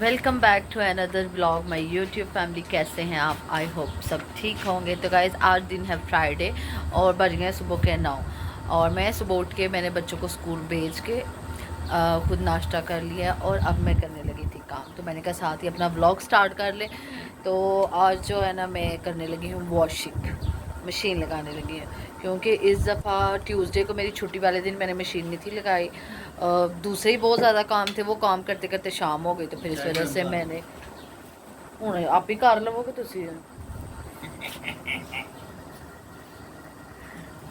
Welcome back to another blog my YouTube family. कैसे हैं आप? आई होप सब ठीक होंगे। तो गाइज़ आज दिन है फ्राइडे और बज गए सुबह के 9 और मैं सुबह उठ के मैंने बच्चों को स्कूल भेज के खुद नाश्ता कर लिया और अब मैं करने लगी थी काम। तो मैंने कहा साथ ही अपना ब्लॉग स्टार्ट कर ले। तो आज जो है ना मैं करने लगी हूँ वॉशिंग, मशीन लगाने लगी है क्योंकि इस दफ़ा ट्यूसडे को मेरी छुट्टी वाले दिन मैंने मशीन नहीं थी लगाई। दूसरे ही बहुत ज़्यादा काम थे, वो काम करते करते शाम हो गई। तो फिर इस वजह से मैंने हूँ आप ही कर लवोगे तुसी।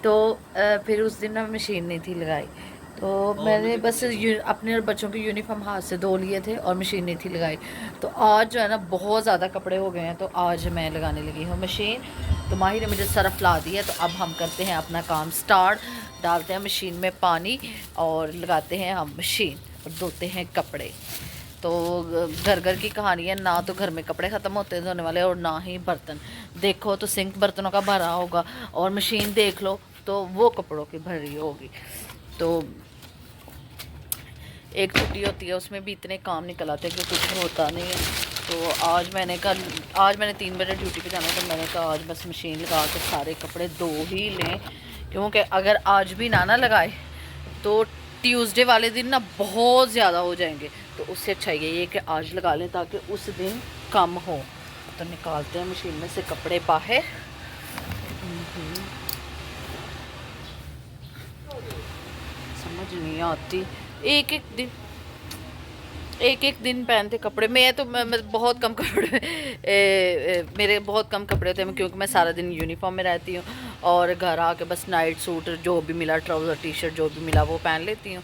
तो फिर उस दिन ना मशीन नहीं थी लगाई, तो मैंने बस अपने और बच्चों के यूनिफॉर्म हाथ से धो लिए थे और मशीन नहीं थी लगाई। तो आज जो है ना बहुत ज़्यादा कपड़े हो गए हैं, तो आज मैं लगाने लगी हूँ मशीन। तो माही ने मुझे सरफ ला दिया, तो अब हम करते हैं अपना काम स्टार्ट। डालते हैं मशीन में पानी और लगाते हैं हम मशीन और धोते हैं कपड़े। तो घर घर की कहानी है, ना तो घर में कपड़े ख़त्म होते हैं धोने वाले और ना ही बर्तन। देखो तो सिंक बर्तनों का भरा होगा और मशीन देख लो तो वो कपड़ों की भरी होगी। तो एक छुट्टी होती है उसमें भी इतने काम निकल आते हैं कि कुछ होता नहीं है। तो आज मैंने 3 बजे ड्यूटी पे जाना है, तो मैंने कहा आज बस मशीन लगा के सारे कपड़े धो ही लें, क्योंकि अगर आज भी ना लगाए तो ट्यूसडे वाले दिन ना बहुत ज़्यादा हो जाएंगे। तो उससे अच्छा ये है कि आज लगा लें ताकि उस दिन कम हो। तो निकालते हैं मशीन में से कपड़े बाहर। समझ नहीं आती, एक एक दिन पहनते कपड़े। मैं बहुत कम कपड़े मेरे बहुत कम कपड़े होते हैं, क्योंकि मैं सारा दिन यूनिफॉर्म में रहती हूँ और घर आके बस नाइट सूट जो भी मिला, ट्राउज़र टी शर्ट जो भी मिला वो पहन लेती हूँ।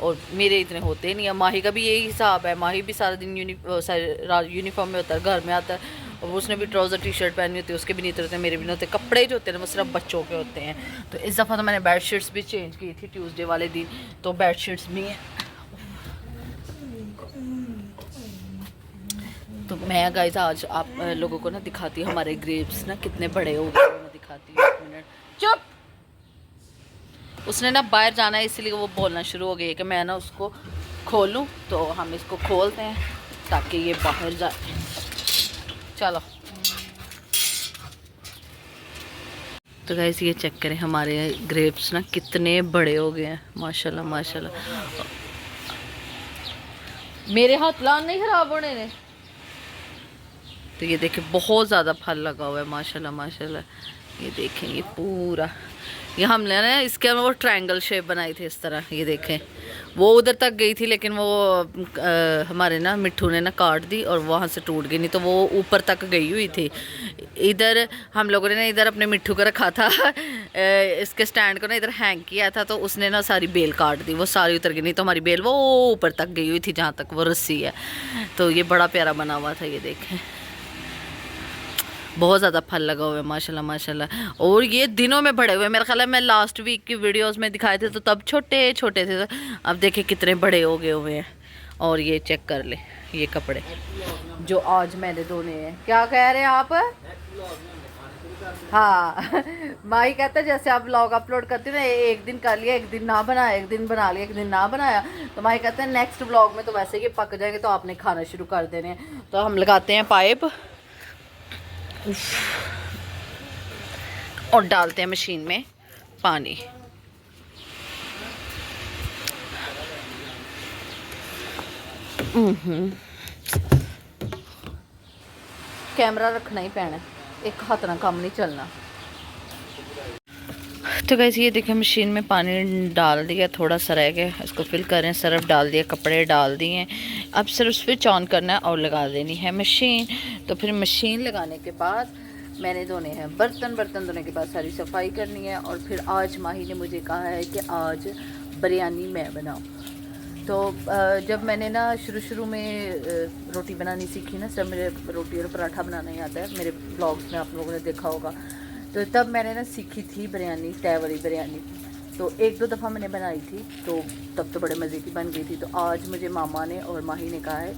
और मेरे इतने होते नहीं है। माही का भी यही हिसाब है, माही भी सारा दिन यूनिफॉर्म में होता है, घर में आता है और उसने भी ट्राउज़र टी शर्ट पहनी होती है, उसके भी नहीं होते, मेरे भी नहीं होते। कपड़े जो होते हैं वो सिर्फ बच्चों के होते हैं। तो इस दफ़ा तो मैंने बेड शीट्स भी चेंज की थी ट्यूसडे वाले दिन, तो बेड शीट्स भी हैं। तो मैं गाइस आज आप लोगों को ना दिखाती हूँ हमारे ग्रेप्स ना कितने बड़े हो गए। मैं दिखाती हूँ, 1 मिनट चुप। उसने ना बाहर जाना है इसलिए वो बोलना शुरू हो गई है कि मैं ना उसको खोलूँ। तो हम इसको खोलते हैं ताकि ये बाहर जाए। चलो तो गाइस ये चेक करें हमारे ग्रेप्स ना कितने बड़े हो गए हैं, माशाल्लाह माशाल्लाह। मेरे हाथ लान नहीं खराब होने ने। तो ये देखें बहुत ज़्यादा फल लगा हुआ है, माशाल्लाह माशाल्लाह। ये देखें ये पूरा, ये हमने ना इसके वो ट्रायंगल शेप बनाई थी इस तरह। ये देखें वो उधर तक गई थी, लेकिन वो हमारे ना मिट्ठू ने ना काट दी और वहाँ से टूट गई, नहीं तो वो ऊपर तक गई हुई थी। इधर हम लोगों ने ना इधर अपने मिट्ठू को रखा था इसके स्टैंड को ना इधर हैंग किया था, तो उसने ना सारी बेल काट दी, वो सारी उतर गई, नहीं तो हमारी बेल वो ऊपर तक गई हुई थी जहाँ तक वो रस्सी है। तो ये बड़ा प्यारा बना हुआ था। ये देखें बहुत ज़्यादा फल लगा हुआ है, माशाल्लाह माशाल्लाह। और ये दिनों में बड़े हुए, मेरा ख्याल है मैं लास्ट वीक की वीडियोस में दिखाए थे तो तब छोटे छोटे थे, तो अब देखे कितने बड़े हो गए हुए हैं। और ये चेक कर ले ये कपड़े जो आज मैंने धोने हैं। क्या कह रहे हैं आप? हाँ माही कहता है जैसे आप व्लॉग अपलोड करते ना, एक दिन कर लिया, एक दिन ना बनाया, एक दिन बना लिया, एक दिन ना बनाया। तो माही कहते हैं नेक्स्ट व्लॉग में तो वैसे ही पक जाएंगे, तो आपने खाना शुरू कर देने हैं। तो हम लगाते हैं पाइप और डालते हैं मशीन में पानी। कैमरा रखना ही पैना, एक हाथ ना काम नहीं चलना। तो गाइस ये देखिए मशीन में पानी डाल दिया, थोड़ा सा रह गया, इसको फिल करें, सरफ डाल दिया, कपड़े डाल दिए। अब सिर्फ स्विच ऑन करना है और लगा देनी है मशीन। तो फिर मशीन लगाने के बाद मैंने धोने हैं बर्तन, बर्तन धोने के बाद सारी सफाई करनी है। और फिर आज माही ने मुझे कहा है कि आज बिरयानी मैं बनाऊँ। तो जब मैंने ना शुरू में रोटी बनानी सीखी ना, सब मेरे रोटी और पराठा बनाना ही आता है, मेरे ब्लॉग्स में आप लोगों ने देखा होगा। तो तब मैंने ना सीखी थी बिरयानी, तय वाली बिरयानी। तो 1-2 दफ़ा मैंने बनाई थी, तो तब तो बड़े मज़े की बन गई थी। तो आज मुझे मामा ने और माही ने कहा है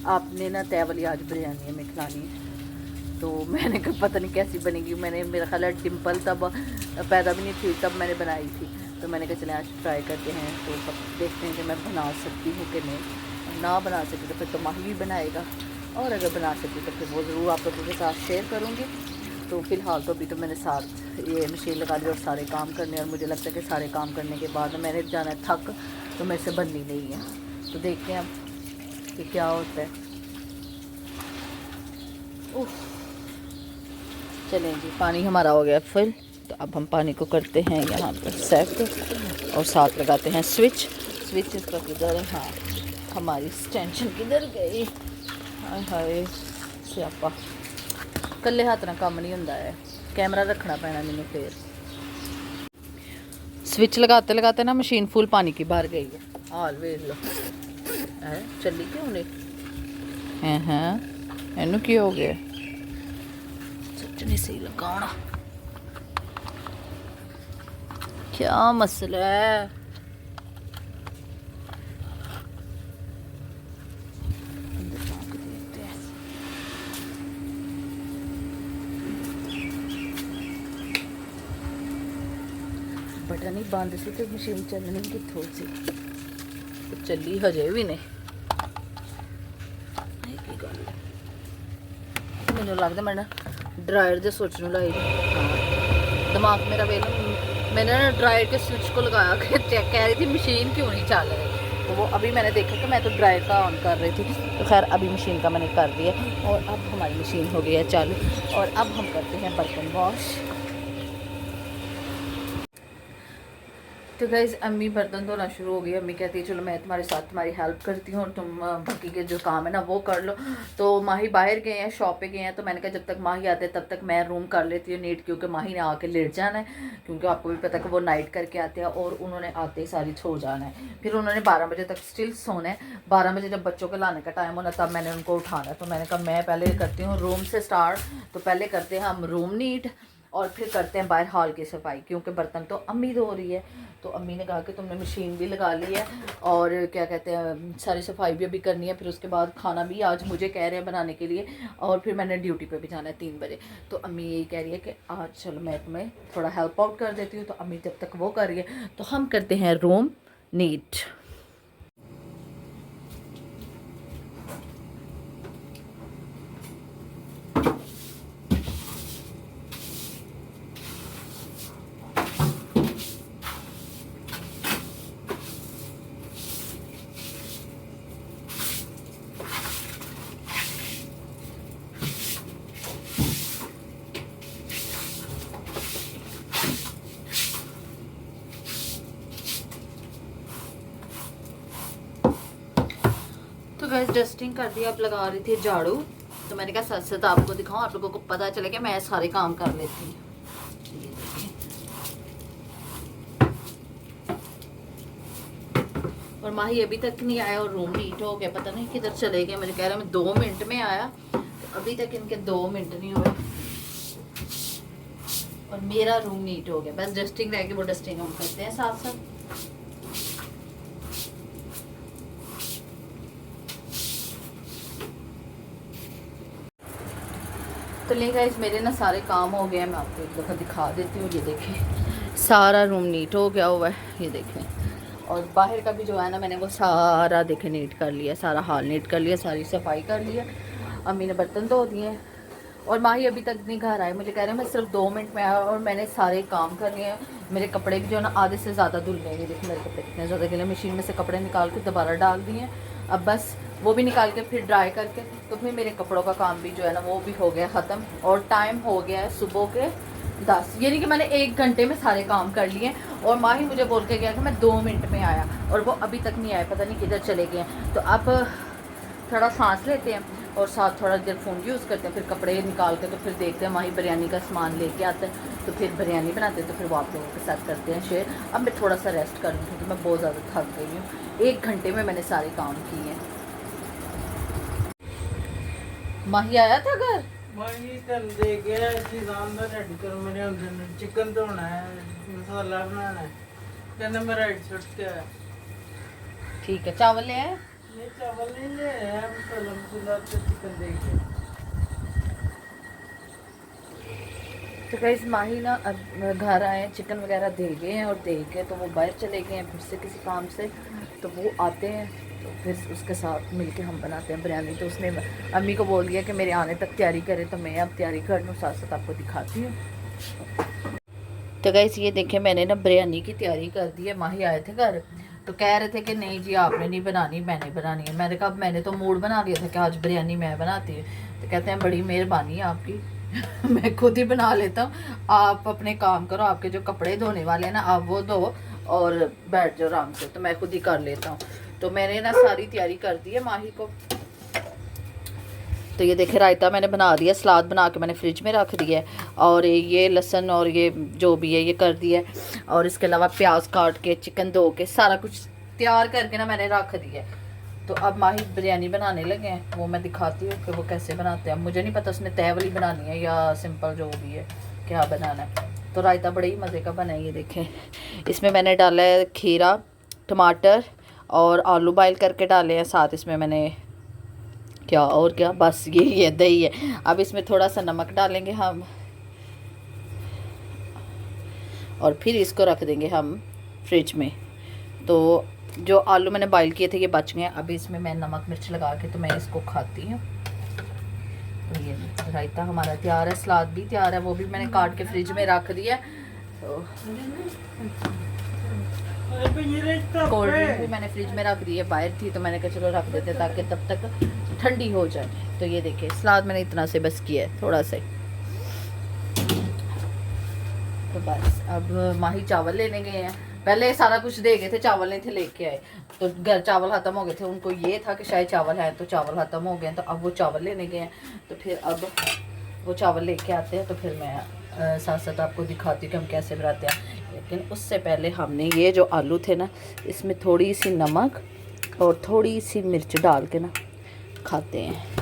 आपने ना तय वाली आज बिरयानी हमें खिलानी है। तो मैंने कहा पता नहीं कैसी बनेगी। मेरा ख्याल है डिम्पल तब पैदा भी नहीं थी तब मैंने बनाई थी। तो मैंने कहा चले आज ट्राई करते हैं, तो सब देखते हैं कि मैं बना सकती हूँ कि नहीं। ना बना सकी तो फिर तो माही भी बनाएगा, और अगर बना सकी तो फिर वो ज़रूर आप लोगों के साथ शेयर करूँगी। तो फ़िलहाल तो अभी तो मैंने साथ ये मशीन लगा ली और सारे काम करने, और मुझे लगता है कि सारे काम करने के बाद मैंने जाना है थक, तो मेरे से बननी नहीं है। तो देखते हैं अब कि क्या होता है। चलें जी, पानी हमारा हो गया फिल, तो अब हम पानी को करते हैं यहाँ पर सेट और साथ लगाते हैं स्विच। स्विच इसका किधर है? हाँ, हमारी एक्सटेंशन किधर गई? हाय हाय स्यापा, कल्ले हाथ ना काम नहीं होंदा है, कैमरा रखना पैना मैंने। फिर स्विच लगाते लगाते ना मशीन फुल पानी की भर गई है। हाल वेख लो है, चली क्यों नहीं है? इनू की हो गया? सच नहीं सही लगाना, क्या मसला है? बटन ही बंद सी तो मशीन चलनी कितों सी, तो चली हजे भी नहीं। मैनू लगता मैं ड्रायर के स्विच में लाई, हाँ दिमाग मेरा वेला, मैंने ना ड्रायर के स्विच को लगा के चेक कह रही थी मशीन क्यों नहीं चल रही, तो वो अभी मैंने देखा कि मैं तो ड्रायर का ऑन कर रही थी, तो खैर अभी मशीन का मैंने कर दिया और अब हमारी मशीन हो गई है चालू। और अब हम करते हैं बर्तन वॉश। तो गाइज़ अम्मी बर्तन धोना शुरू हो गई। अम्मी कहती है चलो मैं तुम्हारे साथ तुम्हारी हेल्प करती हूँ और तुम बाकी के जो काम है ना वो कर लो। तो माही बाहर गए हैं, शॉप पे गए हैं, तो मैंने कहा जब तक माही आते तब तक मैं रूम कर लेती हूँ नीट, क्योंकि माही ने आके लेट जाना है, क्योंकि आपको भी पता है कि वो नाइट करके आते हैं और उन्होंने आते ही सारी सो जाना है। फिर उन्होंने 12 बजे तक स्टिल सोना है। 12 बजे जब बच्चों के लाने का टाइम होना तब मैंने उनको उठाना है, तो मैंने कहा मैं पहले करती हूँ रूम से स्टार्ट। तो पहले करते हैं हम रूम नीट और फिर करते हैं बाहर हॉल की सफाई, क्योंकि बर्तन तो अम्मी धो रही है। तो अम्मी ने कहा कि तुमने मशीन भी लगा ली है और क्या कहते हैं सारी सफाई भी अभी करनी है, फिर उसके बाद खाना भी आज मुझे कह रहे हैं बनाने के लिए, और फिर मैंने ड्यूटी पे भी जाना है 3 बजे। तो अम्मी यही कह रही है कि आज चलो मैं तुम्हें थोड़ा हेल्प आउट कर देती हूँ। तो अम्मी जब तक वो कर रही है तो हम करते हैं रूम नीट। तो वैसे डस्टिंग कर दिया, अब लगा रही थी झाड़ू। तो मैंने कहा सच सच आपको दिखाऊं, आप लोगों को पता चले कि मैं सारे काम कर लेती हूँ। और माही अभी तक नहीं आया और रूम नीट हो गया, पता नहीं किधर चले गए। मुझे कह रहा मैं 2 मिनट में आया, तो अभी तक इनके 2 मिनट नहीं हुए और मेरा रूम नीट हो गया। बस डस्टिंग रह गई, वो डस्टिंग हम करते हैं साथ साथ। तो ले गाइस मेरे ना सारे काम हो गए हैं, मैं आपको एक दफ़ा दिखा देती हूँ। ये देखें सारा रूम नीट हो गया हुआ है, ये देखें। और बाहर का भी जो है ना मैंने वो सारा देखे नीट कर लिया, सारा हॉल नीट कर लिया, सारी सफाई कर लिया। अम्मी ने बर्तन धो दिए हैं और माही अभी तक नहीं घर आए। मुझे कह रहे हैं मैं सिर्फ 2 मिनट में आया और मैंने सारे काम कर लिए हैं। मेरे कपड़े भी जो है ना आधे से ज़्यादा धुल गए। देखिए मेरे कपड़े कितने ज़्यादा गिले, मशीन में से कपड़े निकाल के दोबारा डाल दिए हैं। अब बस वो भी निकाल के फिर ड्राई करके, तो फिर मेरे कपड़ों का काम भी जो है ना वो भी हो गया ख़त्म। और टाइम हो गया है सुबह के 10, यानी कि मैंने 1 घंटे में सारे काम कर लिए। और माही मुझे बोल के गया कि मैं 2 मिनट में आया और वो अभी तक नहीं आया, पता नहीं किधर चले गए हैं। तो अब थोड़ा सांस लेते हैं और साथ थोड़ा देर फ़ोन यूज़ करते हैं, फिर कपड़े निकाल के तो फिर देखते हैं माही बिरयानी का सामान लेके आता है, तो फिर बिरयानी बनाते हैं, तो फिर वो आप लोगों के साथ करते हैं शेयर। अब मैं थोड़ा सा रेस्ट करूँ क्योंकि मैं बहुत ज़्यादा थक गई हूँ। 1 घंटे में मैंने सारे काम किए हैं। माही आया था घर? माही तन दे गया चीज़ां दा रेडी कर मेरे अंदर चिकन धोना है, मसाला बनाना है, कहना मैं रेडी छुट के आया। ठीक है, चावल ले आए? नहीं चावल नहीं ले आया, मसाला मसाला तो चिकन दे के। तो गाइस माही ना अब घर आए, चिकन वगैरह दे गए हैं और दे के तो वो बाहर चले गए हैं फिर से किसी काम से। तो वो आते हैं तो तो फिर उसके साथ मिलके हम बनाते हैं बिरयानी। तो उसने अम्मी को बोल दिया कि मेरे आने तक तैयारी करे, तो मैं अब तैयारी कर लूँ, साथ साथ आपको दिखाती हूँ। तो गाइस ये देखें मैंने ना बिरयानी की तैयारी कर दी है। माही आए थे घर तो कह रहे थे कि नहीं जी आपने नहीं बनानी, मैंने बनानी है। मैंने कहा मैंने तो मूड बना लिया था कि आज बिरयानी मैं बनाती हूँ। तो कहते हैं बड़ी मेहरबानी है आपकी मैं खुद ही बना लेता हूँ, आप अपने काम करो, आपके जो कपड़े धोने वाले हैं ना आप वो धो और बैठ जाओ आराम से, तो मैं खुद ही कर लेता हूँ। तो मैंने ना सारी तैयारी कर दी है माही को। तो ये देखे रायता मैंने बना दिया, सलाद बना के मैंने फ्रिज में रख दिया है, और ये लहसुन और ये जो भी है ये कर दिया है, और इसके अलावा प्याज काट के चिकन धो के सारा कुछ तैयार करके ना मैंने रख दिया है। तो अब माही बिरयानी बनाने लगे हैं, वो मैं दिखाती हूँ कि वो कैसे बनाते हैं। मुझे नहीं पता उसने तय वाली बनानी है या सिंपल जो भी है क्या बनाना है। तो रायता बड़े ही मज़े का बना है। ये देखें इसमें मैंने डाला है खीरा, टमाटर और आलू बॉयल करके डाले हैं, साथ इसमें मैंने क्या और क्या, बस यही है, दही है। अब इसमें थोड़ा सा नमक डालेंगे हम, और फिर इसको रख देंगे हम फ्रिज में। तो जो आलू मैंने बॉईल किए थे ये बच गए। अभी इसमें मैं नमक मिर्च लगा के तो मैं इसको खाती हूँ। तो ये रायता हमारा तैयार है, सलाद भी तैयार है, वो भी मैंने काट के फ्रिज में रख दिया। तो कोल्ड ड्रिंक भी मैंने फ्रिज में रख दी है, बाहर थी तो मैंने कहा चलो रख देते ताकि तब तक ठंडी हो जाए। तो ये देखिए सलाद मैंने इतना से बस किया है, थोड़ा सा। तो बस अब माही चावल लेने गए हैं। पहले सारा कुछ दे गए थे, चावल नहीं थे लेके आए, तो घर चावल ख़त्म हो गए थे। उनको ये था कि शायद चावल है, तो चावल ख़त्म हो गए, तो अब वो चावल लेने गए हैं। तो फिर अब वो चावल लेके आते हैं तो फिर मैं साथ साथ आपको दिखाती हूँ कि हम कैसे बनाते हैं। लेकिन उससे पहले हमने ये जो आलू थे ना इसमें थोड़ी सी नमक और थोड़ी सी मिर्च डाल के ना खाते हैं।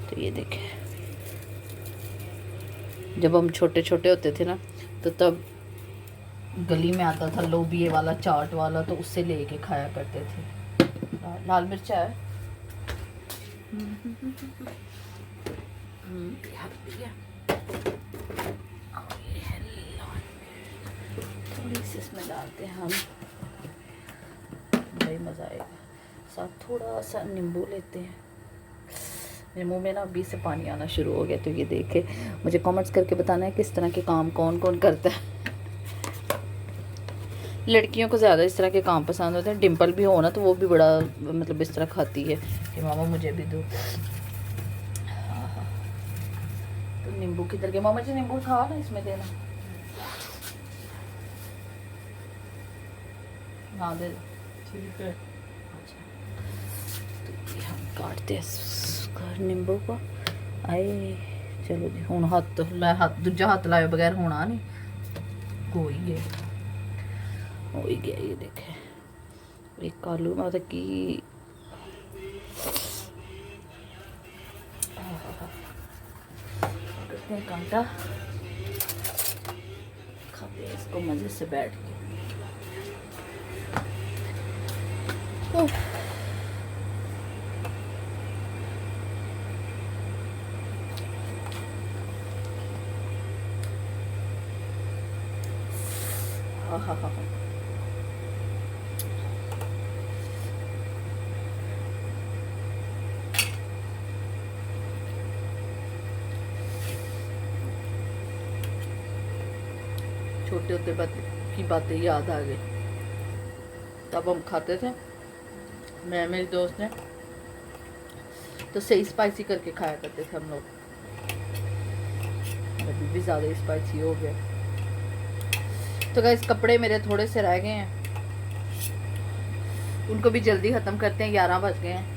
तो ये देखें जब हम छोटे छोटे होते थे ना तो तब गली में आता था लोबिये वाला चाट वाला, तो उससे लेके खाया करते थे। लाल मिर्चा है थोड़ी सी इसमें डालते हैं हम, बड़ी मज़ा आएगा। साथ थोड़ा सा नींबू लेते हैं। मेरे मुंह में ना अभी से पानी आना शुरू हो गया। तो ये देखे मुझे कमेंट्स करके बताना है किस तरह के काम कौन कौन करता है। लड़कियों को ज़्यादा इस तरह के काम पसंद होते हैं। डिम्पल भी हो ना तो वो भी बड़ा मतलब इस तरह खाती है कि मामा मुझे भी दो। तो नींबू किधर गया मामा जी, नींबू खा ना इसमें देना। हाँ दे ठीक है। अच्छा तो ये हम काटते हैं नींबू को। आए चलो जी हूँ हाथ ला, हाथ दूजा हाथ लाए बगैर होना नहीं, हो ही गया। ये देखे एक आलू में मतलब कि करते हैं कांटा, खाते हैं इसको मज़े से बैठ के। हाँ छोटे होते की बातें याद आ गई। तब हम खाते थे, मैं मेरे दोस्त ने तो सही स्पाइसी करके खाया करते थे हम लोग। अभी भी ज़्यादा स्पाइसी हो गया। तो गाइस कपड़े मेरे थोड़े से रह गए हैं, उनको भी जल्दी ख़त्म करते हैं, 11 बज गए हैं।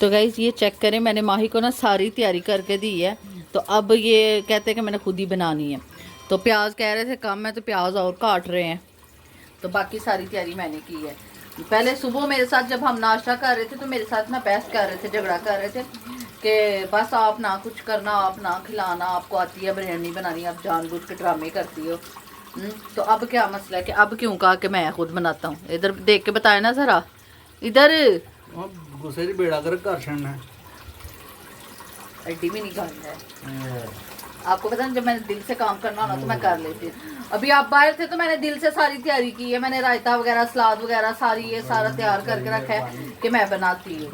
तो गाइस ये चेक करें, मैंने माही को ना सारी तैयारी करके दी है। तो अब ये कहते हैं कि मैंने खुद ही बनानी है। तो प्याज कह रहे थे कम है तो प्याज और काट रहे हैं। तो बाकी सारी तैयारी मैंने की है। पहले सुबह मेरे साथ जब हम नाश्ता कर रहे थे तो मेरे साथ ना बहस कर रहे थे, झगड़ा कर रहे थे कि बस आप ना कुछ करना, आप ना खिलाना, आपको आती है बिरयानी बनानी, आप जानबूझ के ड्रामे करती हो। तो अब क्या मसला है कि अब क्यों कहा कि मैं खुद बनाता हूँ। इधर देख के बताया ना ज़रा, इधर गुस्से की बेड़ा कर छड़ना एड्डी भी नहीं गल है। आपको पता है जब मैंने दिल से काम करना होना तो मैं कर लेती हूँ। अभी आप बाहर थे तो मैंने दिल से सारी तैयारी की है, मैंने रायता वगैरह सलाद वगैरह सारी ये सारा तैयार करके रखा है कि मैं बनाती हूँ।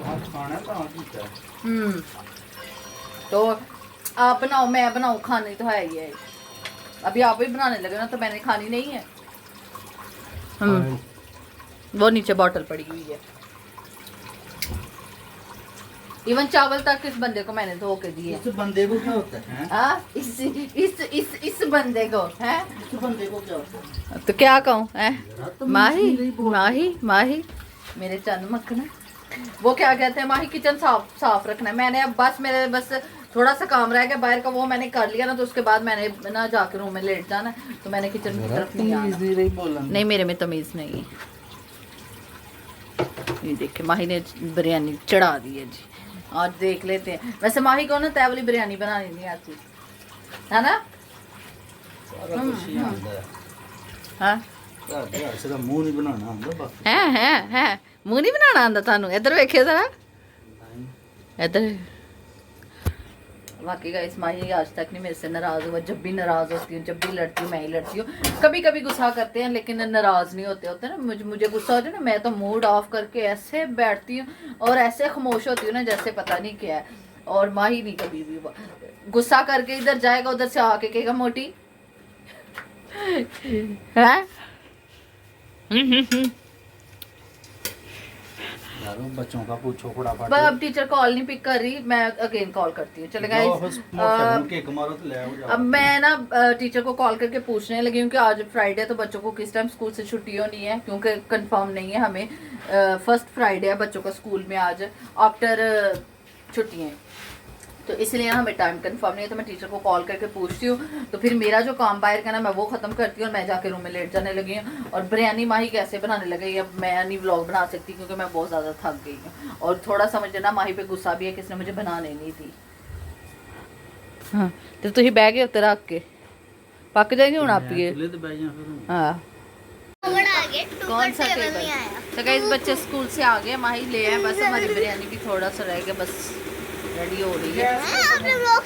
तो आप बनाओ मैं बनाऊँ, खानी तो है ही है। अभी आप ही बनाने लगे ना तो मैंने खानी नहीं है। वो नीचे बोतल पड़ी हुई है। इवन चावल तक इस बंदे को मैंने धो के दिए। इस बंदे को क्या होता है? हाँ इस बंदे को है। इस बंदे को क्या होता है? तो क्या कहूँ है माही माही माही मेरे चंद मखना। वो क्या कहते हैं माही किचन साफ रखना है। मैंने अब मेरे बस थोड़ा सा काम रह गया बाहर का, वो मैंने कर लिया ना तो उसके बाद मैंने ना जाकर रूम में लेट जाना है, तो मैंने किचन की तरफ नहीं आना। नहीं मेरे में तमीज नहीं है। ये देखिए माही ने बिरयानी चढ़ा दी है जी। आज देख लेते हैं। वैसे माही को ना तय वाली बिरयानी बनानी नहीं आती है ना। हाँ मुंह नहीं बनाना है मुंह नहीं बनाना आंदा थानू। इधर वेखे जरा इधर। वाकई गाइस माही आज तक नहीं मेरे से नाराज हुआ। जब भी नाराज होती हूँ, जब भी लड़ती हूँ, मैं ही लड़ती हूँ। कभी कभी गुस्सा करते हैं लेकिन नाराज नहीं होते ना। मुझे गुस्सा हो जाए ना मैं तो मूड ऑफ करके ऐसे बैठती हूँ और ऐसे खामोश होती हूँ ना जैसे पता नहीं क्या है। और माही नहीं कभी भी गुस्सा करके इधर जाएगा उधर से आके कहेगा मोटी है। बच्चों का पूछो फटाफट। अब टीचर कॉल नहीं पिक कर रही, मैं अगेन कॉल करती हूँ। चले गाइस अब मैं ना टीचर को कॉल करके पूछने लगी हूँ कि आज फ्राइडे तो बच्चों को किस टाइम स्कूल से छुट्टी होनी है, क्योंकि कंफर्म नहीं है हमें। फर्स्ट फ्राइडे है बच्चों का स्कूल में आज आफ्टर छुट्टियाँ, तो इसलिए हमें टाइम कंफर्म नहीं है। तो मैं टीचर को कॉल करके पूछती हूँ, तो फिर मेरा जो काम बाहर का ना मैं वो ख़त्म करती हूँ और मैं जाके रूम में लेट जाने लगी हूँ। और बिरयानी माही कैसे बनाने लगी अब मैं नहीं व्लॉग बना सकती क्योंकि मैं बहुत ज़्यादा थक गई हूँ। और थोड़ा सा मुझे ना माही पे गुस्सा भी है कि इसने मुझे बनाने नहीं दी। हाँ तो तुम बह गए उत्ते रख के पक जाएंगे हूँ आप ये। हाँ कौन सा टेबल। तो गाइस बच्चे स्कूल से आ गए, माही ले आए, बस हमारी बिरयानी भी थोड़ा सा रह गया, बस रेडी हो रही है।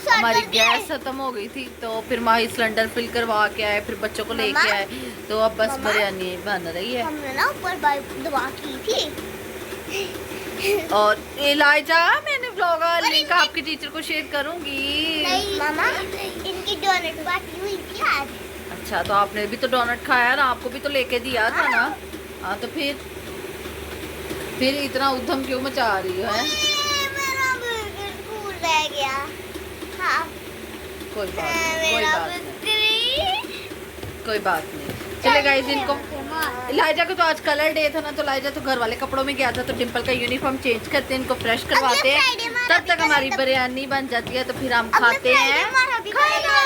हमारी गैस खत्म हो गई थी तो फिर माही सिलेंडर फिल करवा के आए, फिर बच्चों को लेके आए, तो अब बस बिरयानी बन रही है। हमने ना ऊपर दबा की थी। और इलाइजा मैंने व्लॉग लिंक आपके टीचर को शेयर करूंगी। नहीं मामा इनकी डोनट बाकी हुई थी आज। अच्छा तो आपने भी तो डोनट खाया ना, आपको भी तो लेके दिया था ना। हाँ तो फिर इतना उधम क्यों मचा रही है? रह गया। हाँ कोई बात नहीं। चले गाइस इनको लाइजा को तो आज कलर डे था ना, तो लाइजा तो घर वाले कपड़ों में गया था, तो डिम्पल का यूनिफॉर्म चेंज करते हैं, इनको फ्रेश करवाते हैं, तब तक हमारी बिरयानी बन जाती है, तो फिर हम खाते हैं खाना।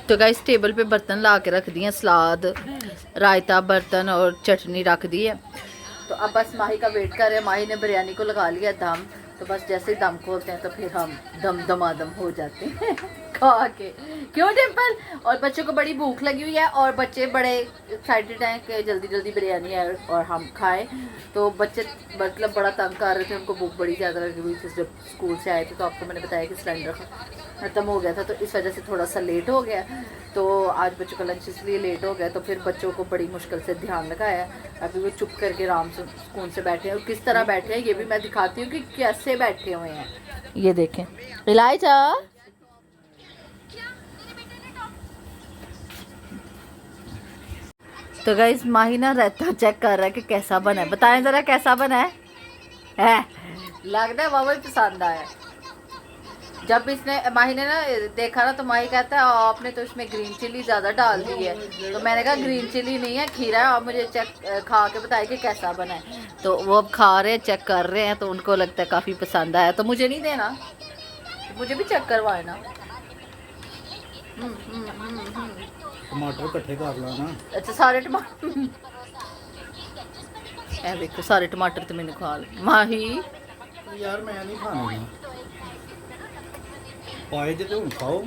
तो गाइस टेबल पे बर्तन ला के रख दिए, सलाद रायता बर्तन और चटनी रख दी है। तो अब बस माही का वेट कर रहे हैं। माही ने बिरयानी को लगा लिया दम, तो बस जैसे ही दम खोलते हैं तो फिर हम दमादम हो जाते हैं खा के। क्यों डिम्पल? और बच्चों को बड़ी भूख लगी हुई है और बच्चे बड़े एक्साइटेड हैं कि जल्दी जल्दी बिरयानी आए और हम खाएं। तो बच्चे मतलब बड़ा तंग कर रहे थे, उनको भूख बड़ी ज़्यादा लगी हुई थी जब स्कूल से आए थे। तो आपको मैंने बताया कि सिलेंडर ख़त्म हो गया था, तो इस वजह से थोड़ा सा लेट हो गया। तो आज बच्चों का लंच इसलिए लेट हो गया, तो फिर बच्चों को बड़ी मुश्किल से ध्यान लगाया। अभी वो चुप करके आराम से सुकून से बैठे हैं, और किस तरह बैठे हैं ये भी मैं दिखाती हूँ कि कैसे बैठे हुए हैं। ये देखें इलाइजा, तो गाइस माही ना रहता चेक कर रहा है कि कैसा बना है। बताएं जरा कैसा बना है? लगता है बाबा पसंद आया। जब इसने माही ने ना देखा ना तो माही कहता है आपने तो इसमें ग्रीन चिली ज़्यादा डाल दी है। तो मैंने कहा ग्रीन चिली नहीं है खीरा है, आप मुझे चेक खा के बताइए कि कैसा बना है। तो वो अब खा रहे हैं, चेक कर रहे हैं, तो उनको लगता है काफ़ी पसंद आया। तो मुझे नहीं देना, मुझे भी चेक करवाए ना। टमाटर इकट्ठे कर लो ना। अच्छा सारे टमाटर देखो सारे टमाटर तो मैंने खा लिए। माही यार मैं नहीं खाना पाए तो खाओ।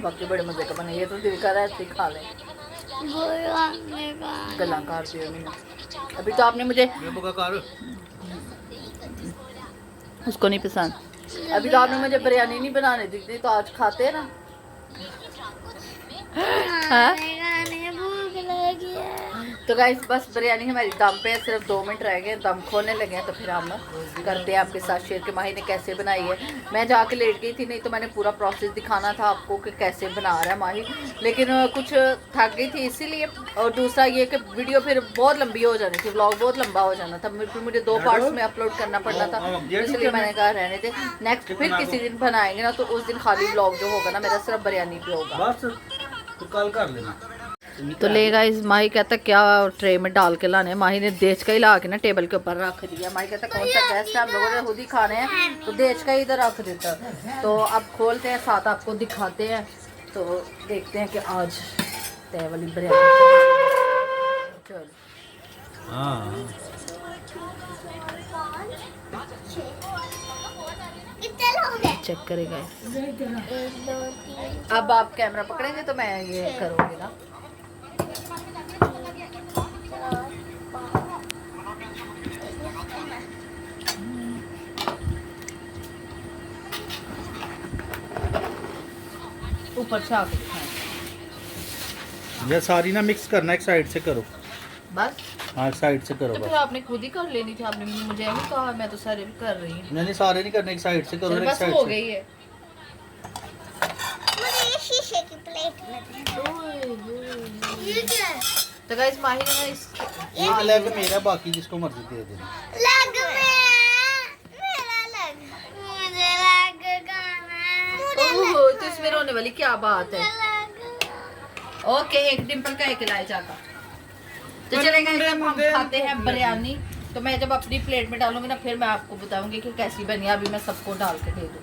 बाकी बड़े मजे का बने, ये तो दिल कर रहा है ऐसे खा लें। गला काट दिया मैंने। अभी तो आपने मुझे कर उसको नहीं पसंद। अभी तो आपने मुझे बिरयानी नहीं बनाने दी थी, तो आज खाते हैं ना। हाँ? भूख लगी है। तो गाइस बस बिरयानी हमारी दम पे है, सिर्फ 2 मिनट रह गए, दम खोलने लगे हैं, तो फिर हम करते हैं आपके साथ शेयर कि माही ने कैसे बनाई है। मैं जाके लेट गई थी, नहीं तो मैंने पूरा प्रोसेस दिखाना था आपको कि कैसे बना रहा है माही, लेकिन कुछ थक गई थी इसीलिए। और दूसरा ये कि वीडियो फिर बहुत लंबी हो जानी थी, व्लॉग बहुत लंबा हो जाना था, फिर मुझे 2 पार्ट्स में अपलोड करना पड़ना था, इसलिए मैंने कहा रहने दे, नेक्स्ट फिर किसी दिन बनाएंगे ना, तो उस दिन खाली व्लॉग जो होगा ना मेरा सिर्फ बिरयानी पे होगा। बस तो कल कर लेना। तो ले गाइस माही कहता क्या ट्रे में डाल के लाने हैं। माही ने देच का ही ला के ना टेबल के ऊपर रख दिया। माही कहता कौन सा गेस्ट है, हम लोगों ने खुद ही खाने हैं, तो देच का ही इधर रख देता। तो अब खोलते हैं, साथ आपको दिखाते हैं, तो देखते हैं कि आज तय वाली बिरयानी। चलो हाँ कितने लोग हैं? चेक करेगा। 1 2 3 अब आप कैमरा पकड़ेंगे तो मैं ये करूँगी ना। ऊपर से आके दिखाएं ये सारी ना मिक्स करना, एक साइड से करो। बस। हाँ साइड से करो तो फिर बस। आपने खुद ही कर लेनी थी, आपने मुझे नहीं कहा, मैं तो सारे भी कर रही हूँ। नहीं सारे नहीं करने, एक साइड से करो, चलो एक बस साइड हो से। गई है। मुझे ये शीशे की प्लेट में ये क्या है? तो गाइस माही ने ना इस एक लेग मेरा, बाकी जिसको मर्जी दे देना। लग में मेरा लग, मुझे लग गाना ओहो, तो इसमें रोने वाली क्या बात है। लग। ओके, एक डिंपल का एक इलायचा का। तो चलेगा, जब हम खाते हैं बिरयानी, तो मैं जब अपनी प्लेट में डालूंगी ना, फिर मैं आपको बताऊंगी कि कैसी बनी है। अभी मैं सबको डाल के दे दूँ।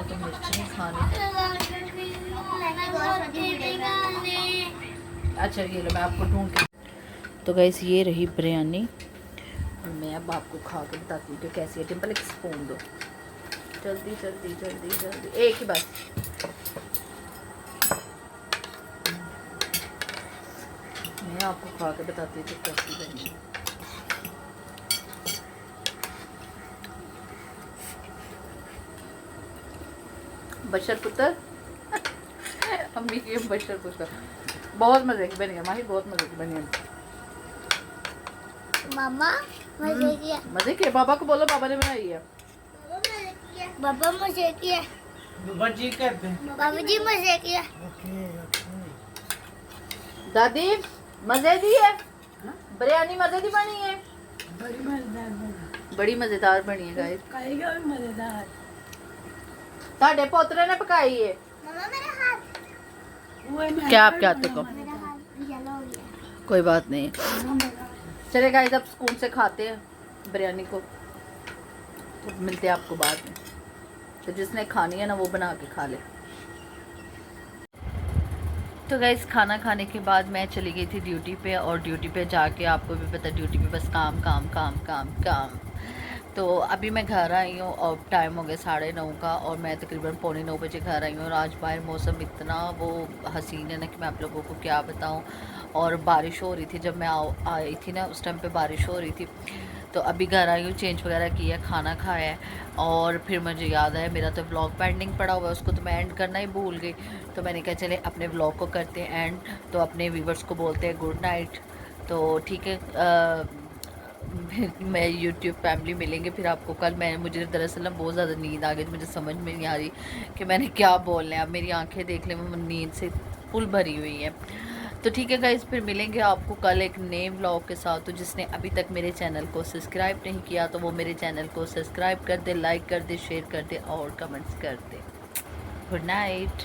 तो मिर्च नहीं खानी। अच्छा ये लो, मैं आपको ढूंढ के। तो गाइस ये रही बिरयानी, और मैं अब आपको खा के बताती हूँ कि कैसी है। टिम्पल एक स्पून दो, जल्दी जल्दी जल्दी जल्दी, एक ही बस। मैं आपको खा के बताती हूँ कि कैसी बनी। बशर पुत्र अम्मी की बशर पुत्र बहुत मजे की बनी है माही, बहुत मजे की बनी है। मामा मजे किया, मजे के पापा को बोलो, पापा ने बनाई है। बाबा मजे किया, बाबा जी कहते हैं। बाबू जी मजे किया। दादी मजे दी है, बिरयानी मजे की बनी है, बड़ी मजेदार बनी है गाइस। मजेदार। साडे पोतरे ने पकाई है। मामा मेरा हाथ, क्या आपके हाथ को? मेरा हाथ येलो हो गया। कोई बात नहीं, चले गाइस अब स्पून से खाते हैं बिरयानी को, तो मिलते हैं आपको बाद में। तो जिसने खानी है ना वो बना के खा ले। तो गाइस खाना खाने के बाद मैं चली गई थी ड्यूटी पे, और ड्यूटी पे जाके आपको भी पता ड्यूटी पे बस काम काम काम काम काम। तो अभी मैं घर आई हूँ और टाइम हो गया 9:30 का, और मैं तकरीबन 8:45 बजे घर आई हूँ। और आज बाहर मौसम इतना वो हसीन है ना कि मैं आप लोगों को क्या बताऊँ। और बारिश हो रही थी, जब मैं आई थी ना उस टाइम पे बारिश हो रही थी। तो अभी घर आई हूँ, चेंज वगैरह किया, खाना खाया है, और फिर मुझे याद आया मेरा तो व्लॉग पेंडिंग पड़ा हुआ है, उसको तो मैं एंड करना ही भूल गई। तो मैंने कहा चले अपने व्लॉग को करते हैं एंड, तो अपने व्यूवर्स को बोलते हैं गुड नाइट। तो ठीक है, मैं यूट्यूब फैमिली मिलेंगे फिर आपको कल। मुझे दरअसल ना बहुत ज़्यादा नींद आ गई, तो मुझे समझ में नहीं आ रही कि मैंने क्या बोलना है। अब मेरी आंखें देख लें, मैं नींद से फुल भरी हुई है। तो ठीक है गाइस, फिर मिलेंगे आपको कल एक नए व्लॉग के साथ। तो जिसने अभी तक मेरे चैनल को सब्सक्राइब नहीं किया तो वो मेरे चैनल को सब्सक्राइब कर दे, लाइक कर दे, शेयर कर दे और कमेंट्स कर दे। Good night.